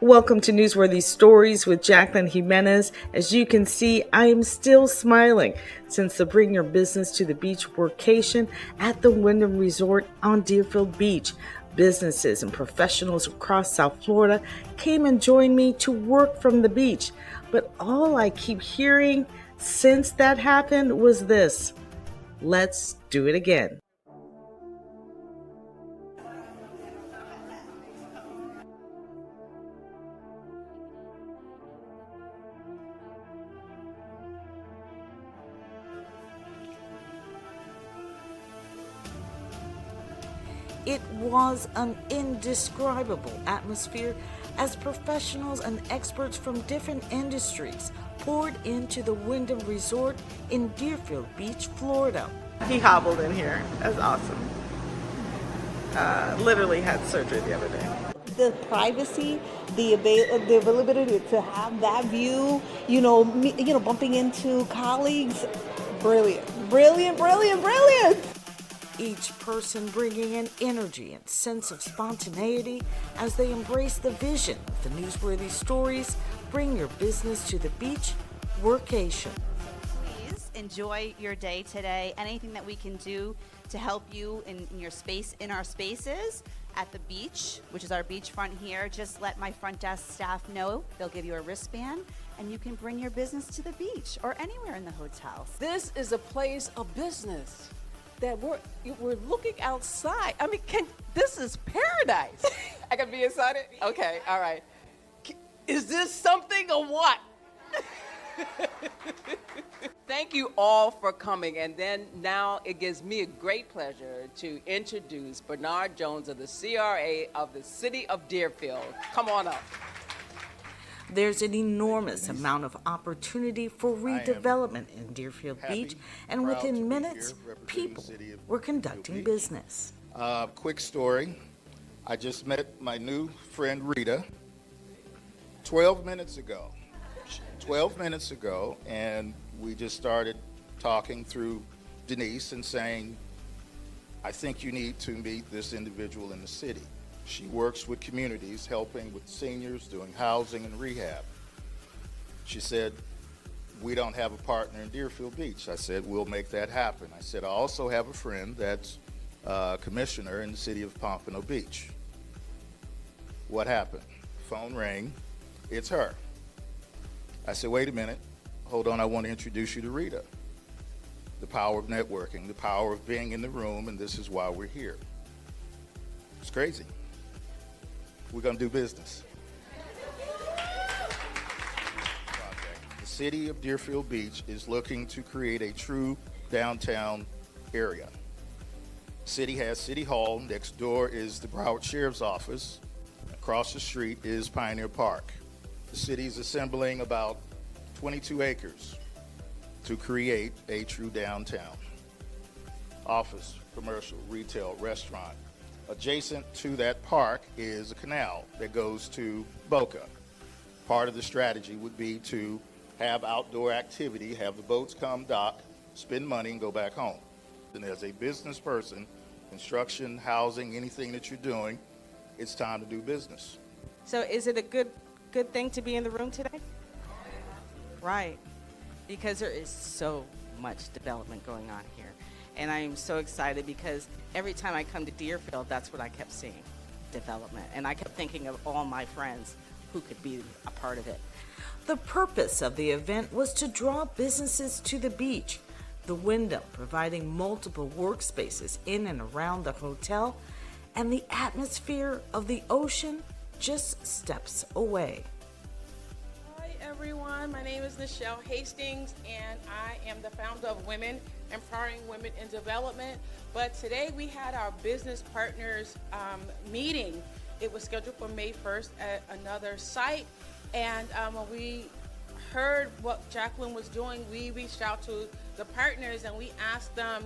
Welcome to Newsworthy Stories with Jacqueline Jimenez. As you can see, I am still smiling since the Bring Your Business to the Beach workation at the Wyndham Resort on Deerfield Beach. Businesses and professionals across South Florida came and joined me to work from the beach. But all I keep hearing since that happened was this: let's do it again. It was an indescribable atmosphere as professionals and experts from different industries poured into the Wyndham Resort in Deerfield Beach, Florida. He hobbled in here. That's awesome. Literally had surgery the other day. The privacy, the availability to have that view, bumping into colleagues, brilliant. Each person bringing an energy and sense of spontaneity as they embrace the vision of the Newsworthy Stories Bring Your Business to the Beach workation. Please enjoy your day today. Anything that we can do to help you in your space, in our spaces at the beach, which is our beachfront here, just let my front desk staff know. They'll give you a wristband and you can bring your business to the beach or anywhere in the hotel. This is a place of business that we're looking outside. I mean, this is paradise. I can be excited? Okay, all right. Is this something or what? Thank you all for coming. And then now it gives me a great pleasure to introduce Bernard Jones of the CRA of the City of Deerfield. Come on up. There's an enormous amount of opportunity for redevelopment in Deerfield Beach, and within minutes, people were conducting business. Quick story. I just met my new friend Rita 12 minutes ago. And we just started talking through Denise and saying, I think you need to meet this individual in the city. She works with communities, helping with seniors, doing housing and rehab. She said, we don't have a partner in Deerfield Beach. I said, we'll make that happen. I said, I also have a friend that's a commissioner in the city of Pompano Beach. What happened? Phone rang. It's her. I said, wait a minute. Hold on. I want to introduce you to Rita. The power of networking, the power of being in the room, and this is why we're here. It's crazy. We're going to do business. The city of Deerfield Beach is looking to create a true downtown area. City has City Hall. Next door is the Broward Sheriff's Office. Across the street is Pioneer Park. The city is assembling about 22 acres to create a true downtown. Office, commercial, retail, restaurant. Adjacent to that park is a canal that goes to Boca. Part of the strategy would be to have outdoor activity, have the boats come dock, spend money, and go back home. And as a business person, construction, housing, anything that you're doing, it's time to do business. So is it a good thing to be in the room today? Right, because there is so much development going on here. And I am so excited because every time I come to Deerfield, that's what I kept seeing, development. And I kept thinking of all my friends who could be a part of it. The purpose of the event was to draw businesses to the beach. The Wyndham providing multiple workspaces in and around the hotel, and the atmosphere of the ocean just steps away. Hi everyone, my name is Nichelle Hastings and I am the founder of Women Empowering Women in Development. But today we had our business partners meeting. It was scheduled for May 1st at another site, and when we heard what Jacqueline was doing, we reached out to the partners and we asked them,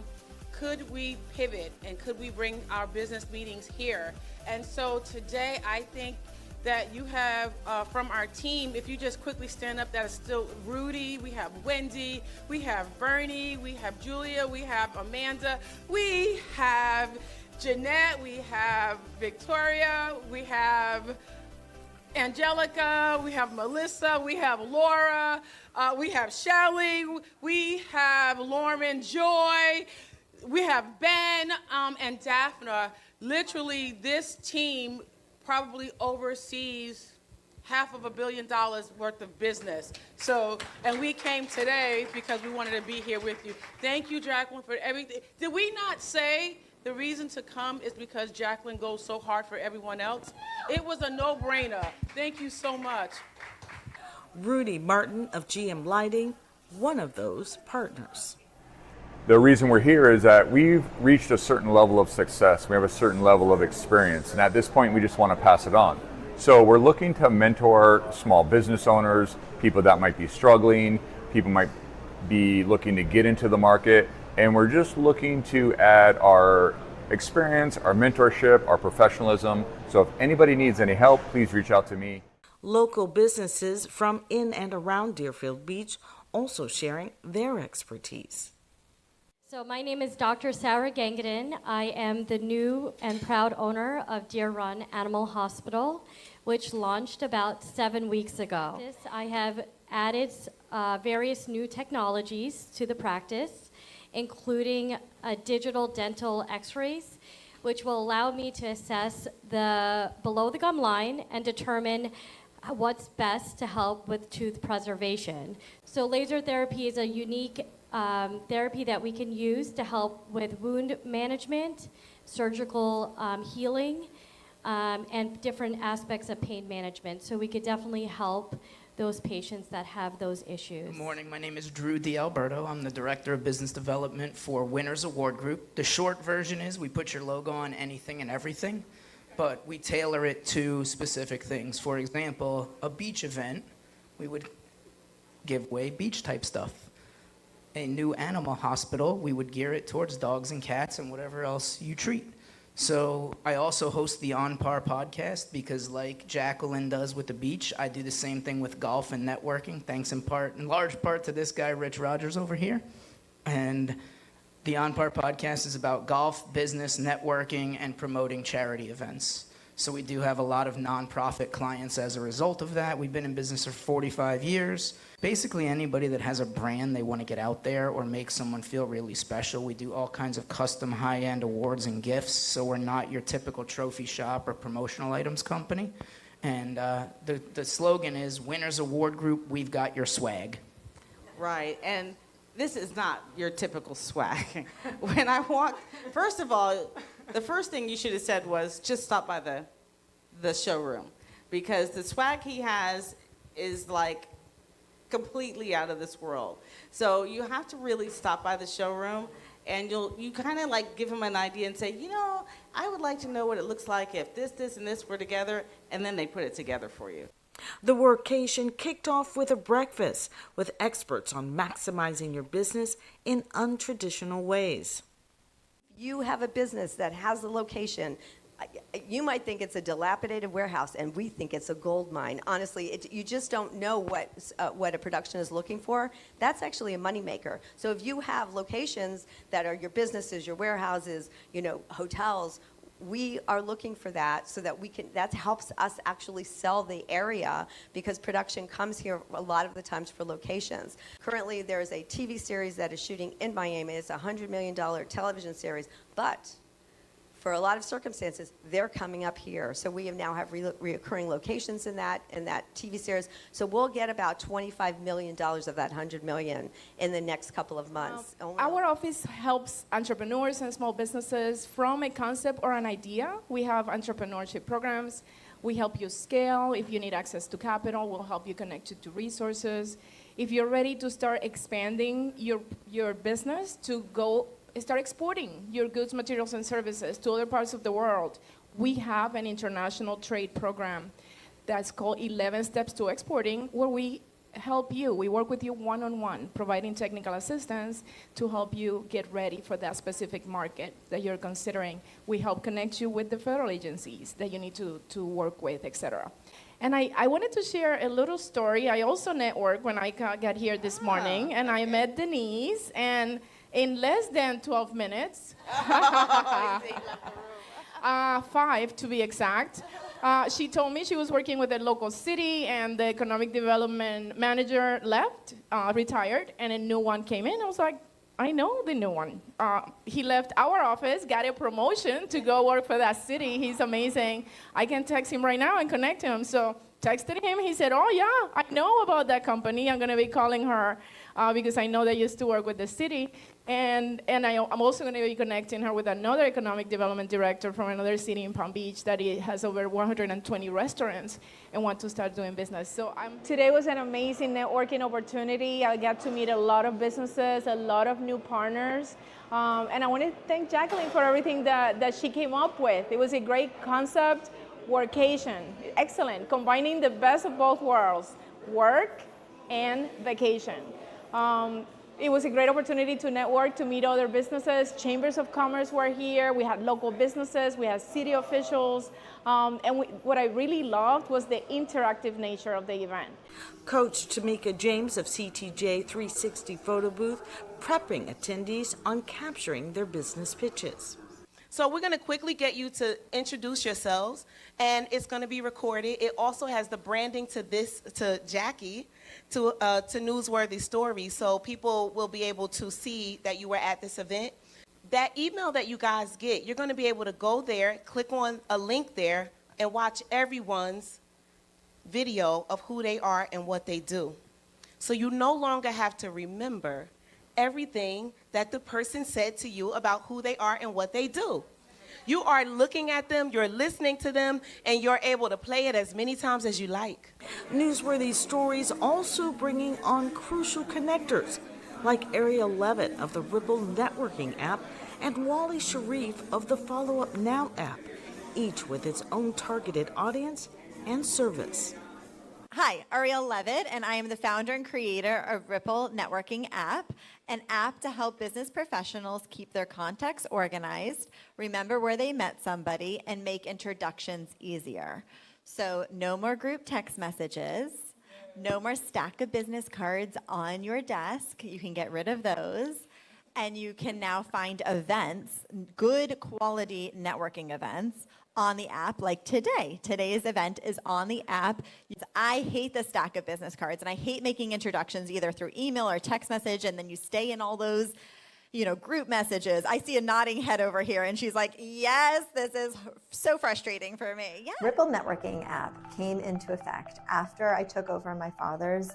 could we pivot and could we bring our business meetings here? And so today I think that you have from our team, if you just quickly stand up, that is still Rudy, we have Wendy, we have Bernie, we have Julia, we have Amanda, we have Jeanette, we have Victoria, we have Angelica, we have Melissa, we have Laura, we have Shelly, we have Lauren Joy, we have Ben, and Daphne. Literally, this team probably oversees $500 million worth of business. So, and we came today because we wanted to be here with you. Thank you, Jacqueline, for everything. Did we not say the reason to come is because Jacqueline goes so hard for everyone else? It was a no-brainer. Thank you so much. Rudy Martin of GM Lighting, one of those partners. The reason we're here is that we've reached a certain level of success. We have a certain level of experience, and at this point we just want to pass it on. So we're looking to mentor small business owners, people that might be struggling, people might be looking to get into the market, and we're just looking to add our experience, our mentorship, our professionalism. So if anybody needs any help, please reach out to me. Local businesses from in and around Deerfield Beach also sharing their expertise. So my name is Dr. Sarah Gangadin. I am the new and proud owner of Deer Run Animal Hospital, which launched about 7 weeks ago. I have added various new technologies to the practice, including digital dental x-rays, which will allow me to assess the below the gum line and determine what's best to help with tooth preservation. So laser therapy is a unique therapy that we can use to help with wound management, surgical healing, and different aspects of pain management. So we could definitely help those patients that have those issues. Good morning. My name is Drew D'Alberto. I'm the Director of Business Development for Winners Award Group. The short version is we put your logo on anything and everything, but we tailor it to specific things. For example, a beach event, we would give away beach-type stuff. A new animal hospital, we would gear it towards dogs and cats and whatever else you treat. So I also host the On Par podcast because like Jacqueline does with the beach, I do the same thing with golf and networking, thanks in large part to this guy, Rich Rogers over here. And the On Par podcast is about golf, business, networking, and promoting charity events. So we do have a lot of nonprofit clients as a result of that. We've been in business for 45 years. Basically anybody that has a brand they want to get out there or make someone feel really special. We do all kinds of custom high-end awards and gifts, so we're not your typical trophy shop or promotional items company. And the slogan is, Winners Award Group, we've got your swag. Right, and this is not your typical swag. When I walked, first of all, the first thing you should have said was just stop by the showroom, because the swag he has is like completely out of this world. So you have to really stop by the showroom, and you kind of like give him an idea and say, you know, I would like to know what it looks like if this, and this were together, and then they put it together for you. The workation kicked off with a breakfast with experts on maximizing your business in untraditional ways. You have a business that has a location. You might think it's a dilapidated warehouse, and we think it's a gold mine. Honestly, you just don't know what a production is looking for. That's actually a moneymaker. So if you have locations that are your businesses, your warehouses, you know, hotels, we are looking for that so that we can, that helps us actually sell the area, because production comes here a lot of the times for locations. Currently, there is a TV series that is shooting in Miami. It's a $100 million television series, but for a lot of circumstances, they're coming up here. So we now have reoccurring locations in that TV series. So we'll get about $25 million of that $100 million in the next couple of months. Our office helps entrepreneurs and small businesses from a concept or an idea. We have entrepreneurship programs. We help you scale. If you need access to capital, we'll help you connect you to resources. If you're ready to start expanding your business to go start exporting your goods, materials, and services to other parts of the world, we have an international trade program that's called 11 Steps to Exporting, where we help you. We work with you one-on-one, providing technical assistance to help you get ready for that specific market that you're considering. We help connect you with the federal agencies that you need to work with, etc. And I wanted to share a little story. I also networked when I got here this morning, and I met Denise, and in less than 12 minutes, 5 to be exact, She told me she was working with a local city and the economic development manager left, retired, and a new one came in. I was like, I know the new one. He left our office, got a promotion to go work for that city. He's amazing. I can text him right now and connect him. So texted him. He said, oh, yeah, I know about that company. I'm going to be calling her because I know they used to work with the city. And I'm also going to be connecting her with another economic development director from another city in Palm Beach that has over 120 restaurants and want to start doing business. So today was an amazing networking opportunity. I got to meet a lot of businesses, a lot of new partners. And I want to thank Jacqueline for everything that she came up with. It was a great concept, workation, excellent, combining the best of both worlds, work and vacation. It was a great opportunity to network, to meet other businesses. Chambers of Commerce were here. We had local businesses. We had city officials. What I really loved was the interactive nature of the event. Coach Tamika James of CTJ 360 Photo Booth prepping attendees on capturing their business pitches. So we're going to quickly get you to introduce yourselves, and it's going to be recorded. It also has the branding to Jackie, to Newsworthy Stories, so people will be able to see that you were at this event. That email that you guys get, you're going to be able to go there, click on a link there, and watch everyone's video of who they are and what they do. So you no longer have to remember everything that the person said to you about who they are and what they do. You are looking at them, you're listening to them, and you're able to play it as many times as you like. Newsworthy Stories also bringing on crucial connectors like Ariel Levitt of the Ripple Networking app and Wally Sharif of the Follow Up Now app, each with its own targeted audience and service. Hi, Ariel Levitt, and I am the founder and creator of Ripple Networking app, an app to help business professionals keep their contacts organized, remember where they met somebody, and make introductions easier. So no more group text messages, no more stack of business cards on your desk. You can get rid of those. And you can now find events, good quality networking events, on the app like today. Today's event is on the app. I hate the stack of business cards, and I hate making introductions either through email or text message, and then you stay in all those, group messages. I see a nodding head over here, and she's like, yes, this is so frustrating for me. Yeah. Ripple Networking app came into effect after I took over my father's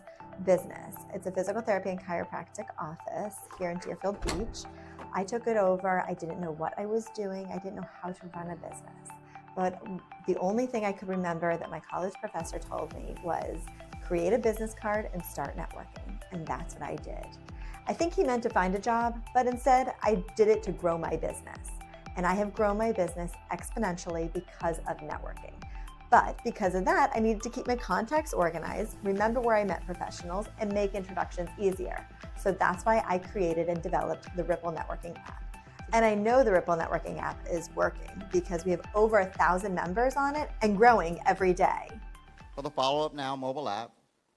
business. It's a physical therapy and chiropractic office here in Deerfield Beach. I took it over. I didn't know what I was doing. I didn't know how to run a business. But the only thing I could remember that my college professor told me was create a business card and start networking. And that's what I did. I think he meant to find a job, but instead I did it to grow my business. And I have grown my business exponentially because of networking. But because of that, I needed to keep my contacts organized, remember where I met professionals, and make introductions easier. So that's why I created and developed the Ripple Networking app. And I know the Ripple Networking app is working because we have over 1,000 members on it and growing every day. For the Follow Up Now mobile app,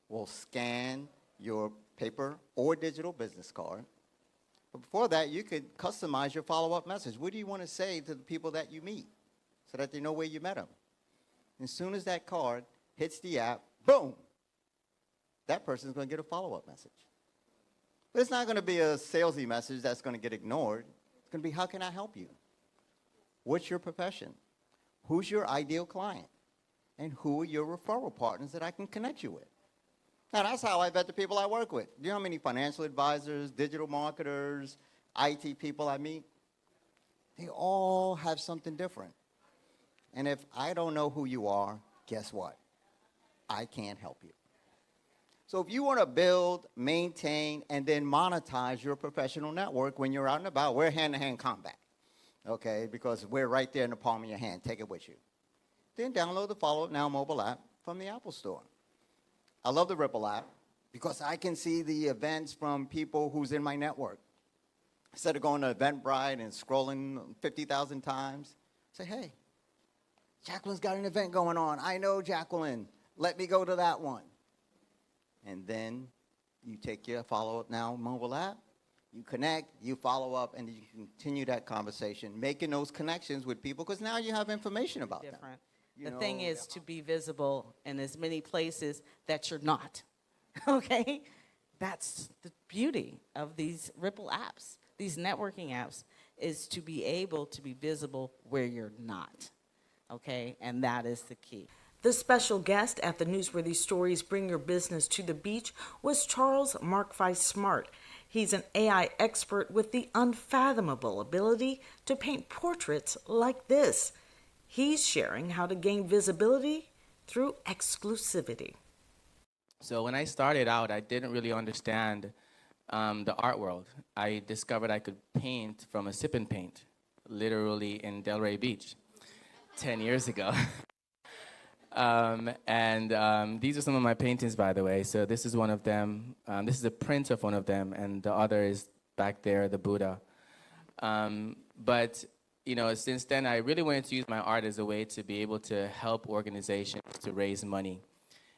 we'll scan your paper or digital business card. But before that, you could customize your follow-up message. What do you want to say to the people that you meet so that they know where you met them? As soon as that card hits the app, boom, that person's going to get a follow-up message. But it's not going to be a salesy message that's going to get ignored. It's going to be, how can I help you? What's your profession? Who's your ideal client? And who are your referral partners that I can connect you with? Now, that's how I vet the people I work with. Do you know how many financial advisors, digital marketers, IT people I meet? They all have something different. And if I don't know who you are, guess what? I can't help you. So if you want to build, maintain, and then monetize your professional network when you're out and about, we're hand-to-hand combat, okay? Because we're right there in the palm of your hand. Take it with you. Then download the Follow Up Now mobile app from the Apple Store. I love the Ripple app because I can see the events from people who's in my network. Instead of going to Eventbrite and scrolling 50,000 times, say, hey, Jacqueline's got an event going on. I know Jacqueline. Let me go to that one. And then you take your Follow Up Now mobile app, you connect, you follow up, and you continue that conversation, making those connections with people because now you have information about them. The thing is to be visible in as many places that you're not, okay? That's the beauty of these Ripple apps, these networking apps, is to be able to be visible where you're not, okay? And that is the key. The special guest at the Newsworthy Stories Bring Your Business to the Beach was Charles Markvi Smart. He's an AI expert with the unfathomable ability to paint portraits like this. He's sharing how to gain visibility through exclusivity. So when I started out, I didn't really understand the art world. I discovered I could paint from a sip and paint, literally in Delray Beach, 10 years ago. These are some of my paintings, by the way. So this is one of them. This is a print of one of them, and the other is back there, the Buddha. But you know, since then, I really wanted to use my art as a way to be able to help organizations to raise money.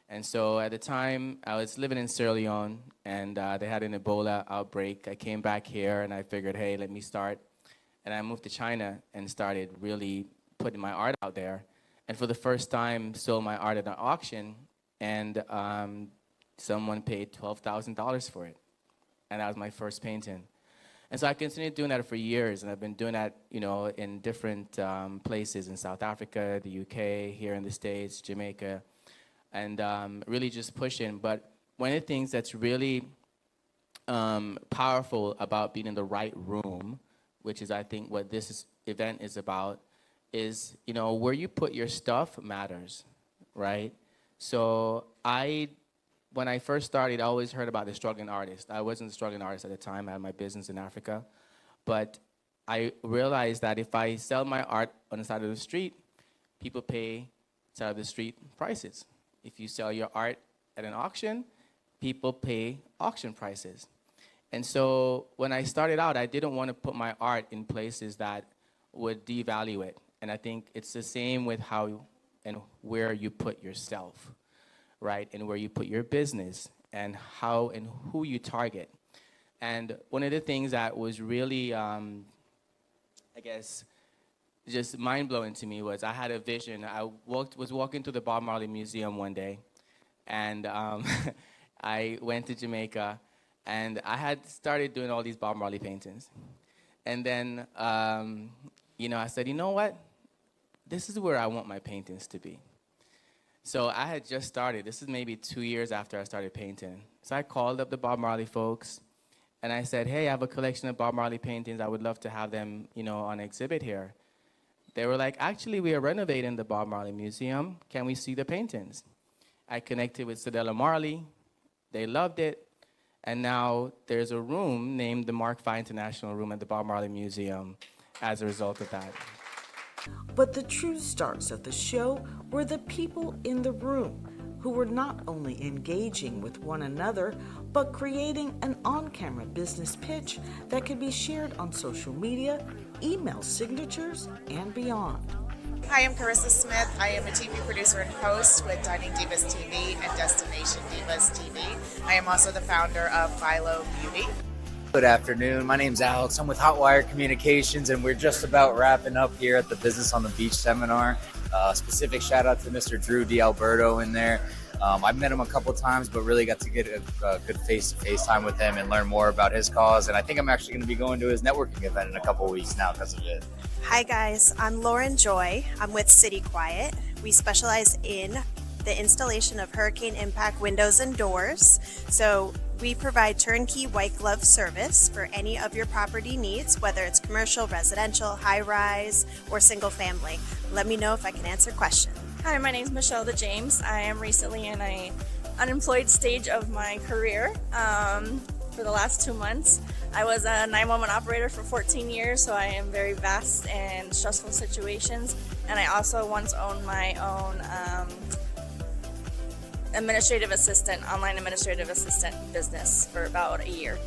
And so at the time, I was living in Sierra Leone, and they had an Ebola outbreak. I came back here, and I figured, hey, let me start. And I moved to China and started really putting my art out there. And for the first time, sold my art at an auction, and someone paid $12,000 for it. And that was my first painting. And so I continued doing that for years, and I've been doing that, you know, in different places in South Africa, the UK, here in the States, Jamaica, and really just pushing. But one of the things that's really powerful about being in the right room, which is I think what this event is about, is, you know, where you put your stuff matters, right? So when I first started, I always heard about the struggling artist. I wasn't a struggling artist at the time. I had my business in Africa. But I realized that if I sell my art on the side of the street, people pay side of the street prices. If you sell your art at an auction, people pay auction prices. And so when I started out, I didn't want to put my art in places that would devalue it. And I think it's the same with how and where you put yourself, right? And where you put your business and how and who you target. And one of the things that was really, I guess, just mind-blowing to me was I had a vision. I was walking to the Bob Marley Museum one day, and I went to Jamaica, and I had started doing all these Bob Marley paintings. And then, you know, I said, you know what? This is where I want my paintings to be. So I had just started. This is maybe 2 years after I started painting. So I called up the Bob Marley folks, and I said, hey, I have a collection of Bob Marley paintings. I would love to have them, you know, on exhibit here. They were like, actually, we are renovating the Bob Marley Museum. Can we see the paintings? I connected with Cedella Marley. They loved it. And now there's a room named the Mark V International Room at the Bob Marley Museum as a result of that. But the true stars of the show were the people in the room, who were not only engaging with one another, but creating an on-camera business pitch that could be shared on social media, email signatures, and beyond. Hi, I'm Carissa Smith. I am a TV producer and host with Dining Divas TV and Destination Divas TV. I am also the founder of Philo Beauty. Good afternoon. My name's Alex. I'm with Hotwire Communications, and we're just about wrapping up here at the Business on the Beach seminar. Specific shout out to Mr. Drew D'Alberto in there. I've met him a couple times, but really got to get a good face-to-face time with him and learn more about his cause. And I think I'm actually going to be going to his networking event in a couple weeks now because of it. Hi guys, I'm Lauren Joy. I'm with City Quiet. We specialize in the installation of hurricane impact windows and doors. So we provide turnkey white glove service for any of your property needs, whether it's commercial, residential, high-rise, or single family. Let me know if I can answer questions. Hi, my name is Michelle DeJames. I am recently in an unemployed stage of my career for the last 2 months. I was a 911 operator for 14 years, so I am very vast in stressful situations. And I also once owned my own online administrative assistant business for about a year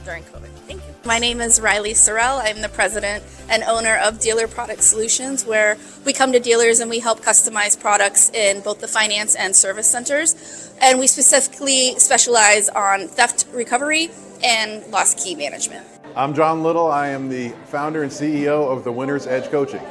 during COVID. Thank you. My name is Riley Sorrell. I'm the president and owner of Dealer Product Solutions, where we come to dealers and we help customize products in both the finance and service centers. And we specifically specialize on theft recovery and lost key management. I'm John Little. I am the founder and CEO of the Winner's Edge Coaching.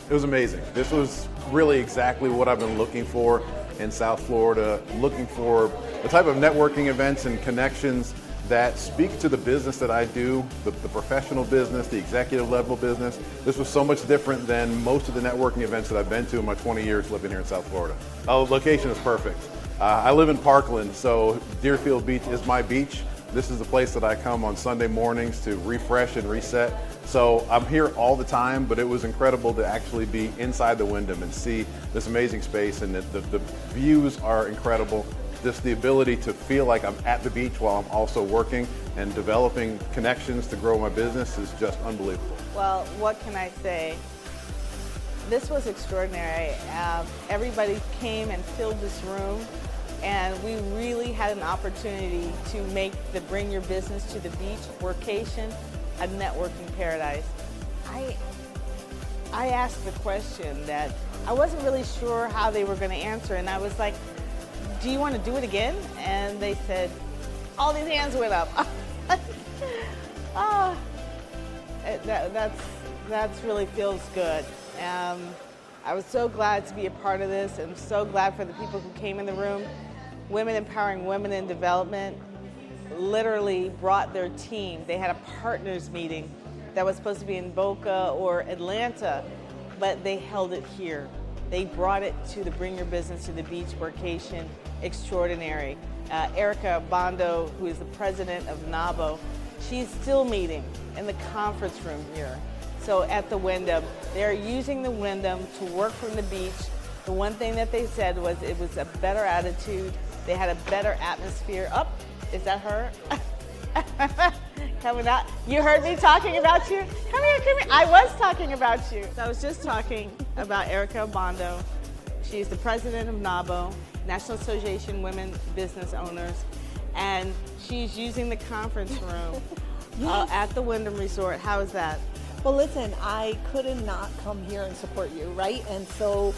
It was amazing. This was really exactly what I've been looking for in South Florida, looking for the type of networking events and connections that speak to the business that I do, the professional business, the executive level business. This was so much different than most of the networking events that I've been to in my 20 years living here in South Florida. The location is perfect. I live in Parkland, so Deerfield Beach is my beach. This is the place that I come on Sunday mornings to refresh and reset. So I'm here all the time, but it was incredible to actually be inside the Wyndham and see this amazing space, and the views are incredible. Just the ability to feel like I'm at the beach while I'm also working and developing connections to grow my business is just unbelievable. Well, what can I say? This was extraordinary. Everybody came and filled this room, and we really had an opportunity to make the Bring Your Business to the Beach workation a networking paradise. I asked the question that I wasn't really sure how they were going to answer, and I was like, do you want to do it again? And they said, all these hands went up. That's really feels good. I was so glad to be a part of this. I'm so glad for the people who came in the room. Women Empowering Women in Development literally brought their team. They had a partners meeting that was supposed to be in Boca or Atlanta, but they held it here. They brought it to the Bring Your Business to the Beach workation extraordinary. Erica Bondo, who is the president of NABO, she's still meeting in the conference room here. So at the Wyndham, they're using the Wyndham to work from the beach. The one thing that they said was it was a better attitude. They had a better atmosphere. Oh, is that her? Coming out. You heard me talking about you? Come here, come here. I was talking about you. So I was just talking about Erica Bondo. She's the president of NABO, National Association of Women Business Owners, and she's using the conference room at the Wyndham Resort. How is that? Well, listen, I couldn't not come here and support you, right? And so,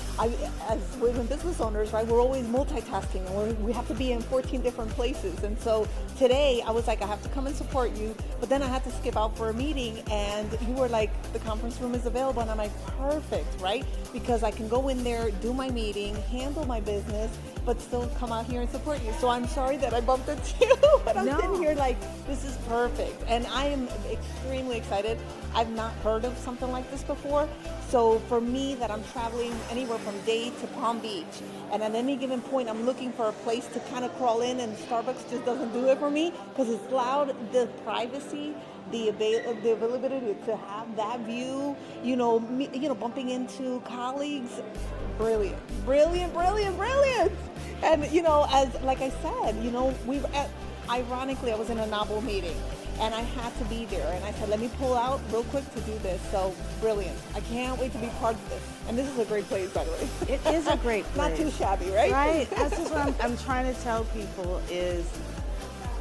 as women business owners, right, we're always multitasking, and we have to be in 14 different places. And so today, I was like, I have to come and support you, but then I had to skip out for a meeting, and you were like, the conference room is available, and I'm like, perfect, right? Because I can go in there, do my meeting, handle my business, but still come out here and support you. So I'm sorry that I bumped into you, but I'm sitting here like, this is perfect. And I am extremely excited. I've not heard of something like this before. So for me, that I'm traveling anywhere from Dade to Palm Beach, and at any given point, I'm looking for a place to kind of crawl in, and Starbucks just doesn't do it for me because it's loud, the privacy, the availability to have that view, bumping into colleagues, brilliant. And, like I said, ironically, I was in a NABO meeting, and I had to be there. And I said, let me pull out real quick to do this. So brilliant. I can't wait to be part of this. And this is a great place, by the way. It is a great place. Not too shabby, right? Right. That's just what I'm trying to tell people is,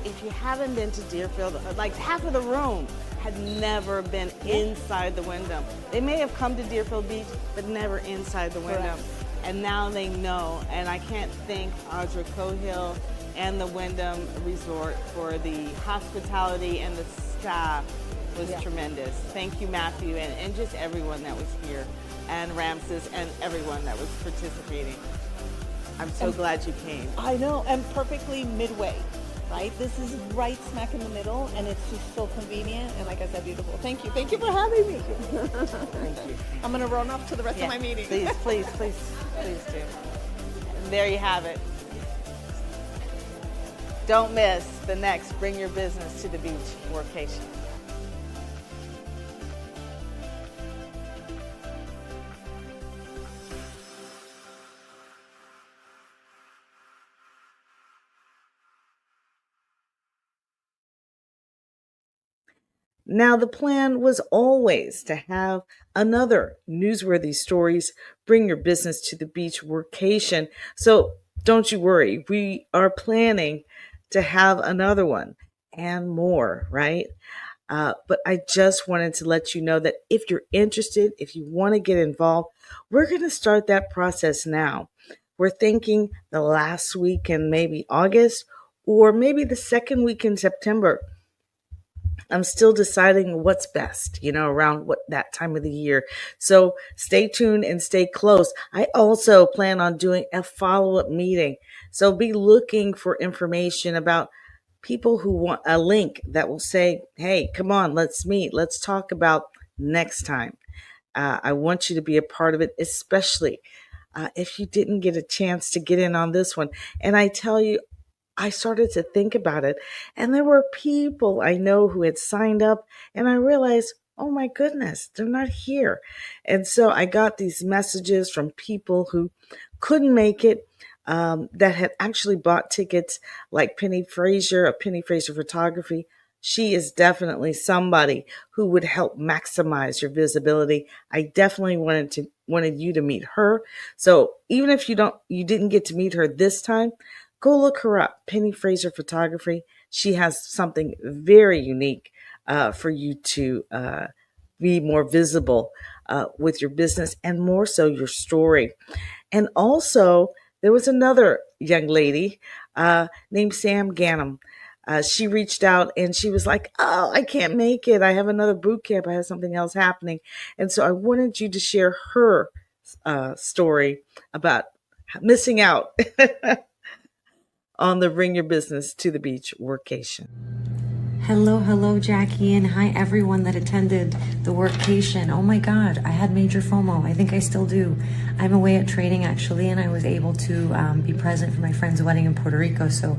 if you haven't been to Deerfield, like half of the room had never been inside the Wyndham. They may have come to Deerfield Beach, but never inside the Wyndham. Correct. And now they know. And I can't thank Audra Cohill and the Wyndham Resort for the hospitality, and the staff was tremendous. Thank you, Matthew, and just everyone that was here, and Ramses, and everyone that was participating. I'm so glad you came. I know, and perfectly midway, right? This is right smack in the middle, and it's just so convenient, and like I said, beautiful. Thank you for having me. Thank you. I'm gonna run off to the rest of my meeting. Please do. And there you have it. Don't miss the next Bring Your Business to the Beach workation. Now, the plan was always to have another Newsworthy Stories Bring Your Business to the Beach workation. So don't you worry, we are planning to have another one and more, right? But I just wanted to let you know that if you're interested, if you want to get involved, we're going to start that process now. We're thinking the last week in maybe August, or maybe the second week in September. I'm still deciding what's best, around what that time of the year. So stay tuned and stay close. I also plan on doing a follow-up meeting. So be looking for information about people who want a link that will say, hey, come on, let's meet. Let's talk about next time. I want you to be a part of it, especially if you didn't get a chance to get in on this one. And I tell you, I started to think about it, and there were people I know who had signed up, and I realized, oh my goodness, they're not here. And so I got these messages from people who couldn't make it, that had actually bought tickets, like Penny Fraser of Penny Fraser Photography. She is definitely somebody who would help maximize your visibility. I definitely wanted you to meet her. So even if you didn't get to meet her this time, go look her up, Penny Fraser Photography. She has something very unique for you to be more visible with your business, and more so your story. And also, there was another young lady named Sam Gannum. She reached out and she was like, oh, I can't make it. I have another boot camp. I have something else happening. And so I wanted you to share her story about missing out on the Bring Your Business to the Beach workation. Hello, Jackie, and hi everyone that attended the workcation. Oh my God, I had major FOMO. I think I still do. I'm away at training actually, and I was able to be present for my friend's wedding in Puerto Rico. So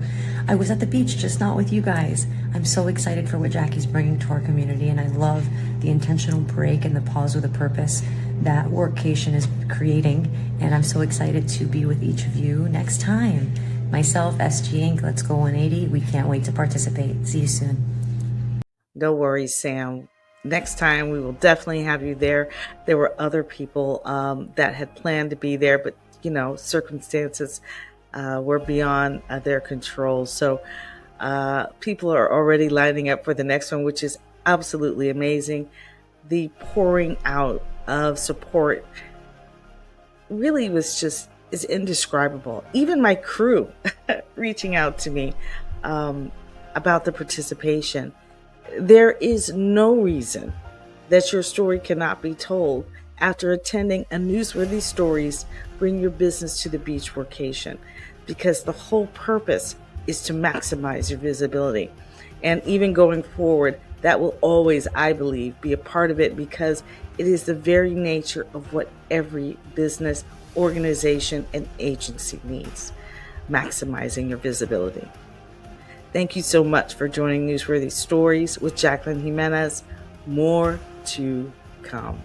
I was at the beach, just not with you guys. I'm so excited for what Jackie's bringing to our community, and I love the intentional break and the pause with a purpose that workcation is creating. And I'm so excited to be with each of you next time. Myself, SG Inc., Let's Go 180. We can't wait to participate. See you soon. No worries, Sam. Next time we will definitely have you there. There were other people that had planned to be there, but circumstances were beyond their control. So people are already lining up for the next one, which is absolutely amazing. The pouring out of support really is indescribable. Even my crew reaching out to me about the participation. There is no reason that your story cannot be told after attending a Newsworthy Stories Bring Your Business to the Beach workation, because the whole purpose is to maximize your visibility. And even going forward, that will always, I believe, be a part of it, because it is the very nature of what every business, organization, and agency needs: maximizing your visibility. Thank you so much for joining Newsworthy Stories with Jacqueline Jimenez. More to come.